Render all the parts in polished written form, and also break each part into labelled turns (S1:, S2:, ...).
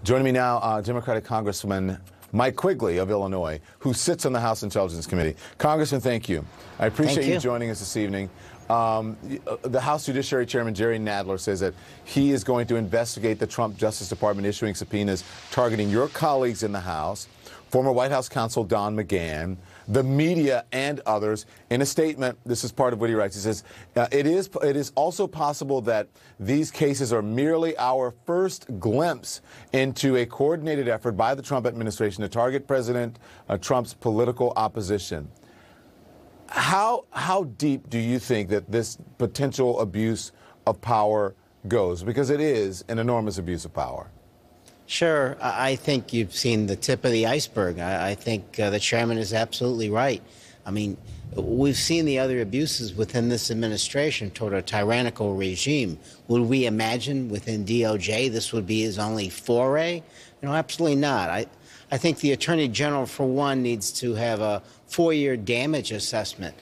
S1: Joining me now, Democratic Congressman Mike Quigley of Illinois, who sits on the House Intelligence Committee. Congressman, thank you. I appreciate you joining us this evening. The House Judiciary Chairman Jerry Nadler says that he is going to investigate the Trump Justice Department issuing subpoenas targeting your colleagues in the House, former White House counsel Don McGahn, the media, and others. In a statement, this is part of what he writes. He says, it is also possible that these cases are merely our first glimpse into a coordinated effort by the Trump administration to target President Trump's political opposition. How deep do you think that this potential abuse of power goes? Because it is an enormous abuse of power.
S2: Sure. I think you've seen the tip of the iceberg. I think the chairman is absolutely right. I mean, we've seen the other abuses within this administration toward a tyrannical regime. Would we imagine within DOJ this would be his only foray? Absolutely not. I think the Attorney General, for one, needs to have a 4-year damage assessment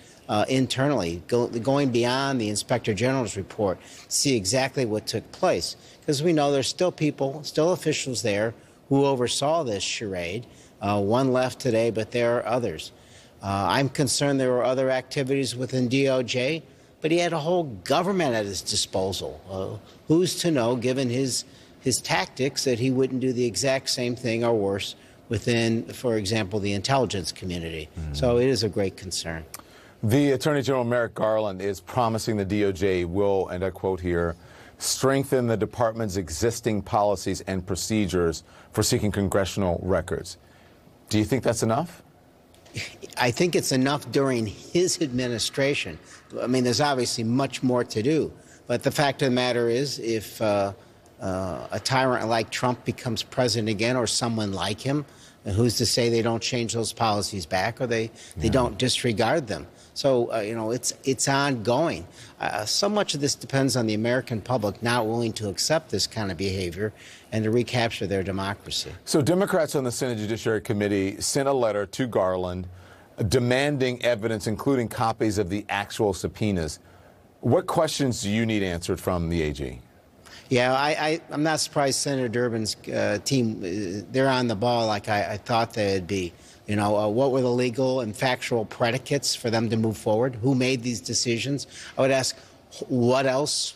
S2: internally, going beyond the Inspector General's report, see exactly what took place. Because we know there's still people, still officials there who oversaw this charade. One left today, but there are others. I'm concerned there were other activities within DOJ, but he had a whole government at his disposal. Who's to know, given his tactics, that he wouldn't do the exact same thing or worse within, for example, the intelligence community. So it is a great concern.
S1: The Attorney General Merrick Garland is promising the DOJ will, and I quote here, strengthen the department's existing policies and procedures for seeking congressional records. Do you think that's enough?
S2: I think it's enough during his administration. I mean, there's obviously much more to do. But the fact of the matter is, if a tyrant like Trump becomes president again, or someone like him, who's to say they don't change those policies back, or they don't disregard them? So, it's ongoing. So much of this depends on the American public not willing to accept this kind of behavior and to recapture their democracy.
S1: So Democrats on the Senate Judiciary Committee sent a letter to Garland demanding evidence, including copies of the actual subpoenas. What questions do you need answered from the AG?
S2: Yeah, I'm not surprised Senator Durbin's team, they're on the ball like I thought they'd be. What were the legal and factual predicates for them to move forward? Who made these decisions? I would ask, what else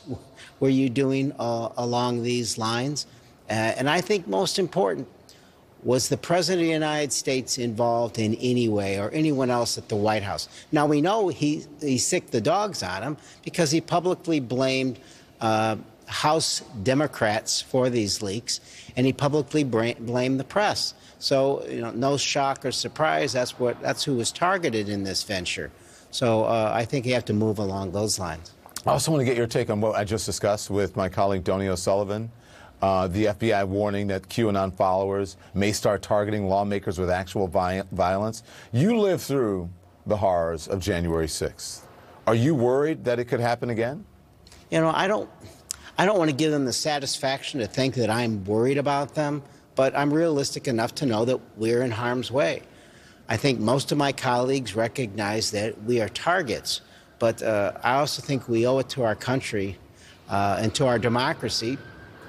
S2: were you doing along these lines? And I think most important, was the President of the United States involved in any way, or anyone else at the White House? Now, we know he sicked the dogs on him because he publicly blamed House Democrats for these leaks, and he publicly blamed the press. So, no shock or surprise, that's who was targeted in this venture. So I think you have to move along those lines.
S1: I also want to get your take on what I just discussed with my colleague Donnie O'Sullivan. The FBI warning that QAnon followers may start targeting lawmakers with actual violence. You lived through the horrors of January 6th. Are you worried that it could happen again?
S2: I don't want to give them the satisfaction to think that I'm worried about them, but I'm realistic enough to know that we're in harm's way. I think most of my colleagues recognize that we are targets, but I also think we owe it to our country and to our democracy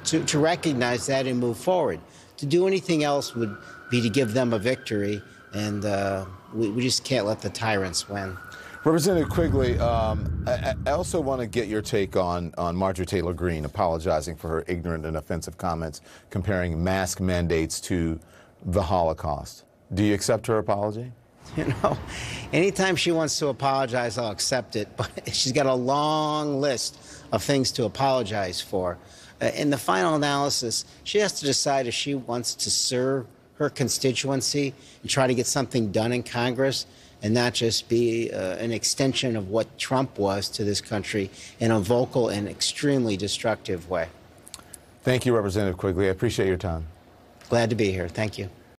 S2: to recognize that and move forward. To do anything else would be to give them a victory, and we just can't let the tyrants win.
S1: Representative Quigley, I also want to get your take on Marjorie Taylor Greene apologizing for her ignorant and offensive comments comparing mask mandates to the Holocaust. Do you accept her apology?
S2: Anytime she wants to apologize, I'll accept it. But she's got a long list of things to apologize for. In the final analysis, she has to decide if she wants to serve her constituency and try to get something done in Congress, and not just be an extension of what Trump was to this country in a vocal and extremely destructive way.
S1: Thank you, Representative Quigley. I appreciate your time.
S2: Glad to be here. Thank you.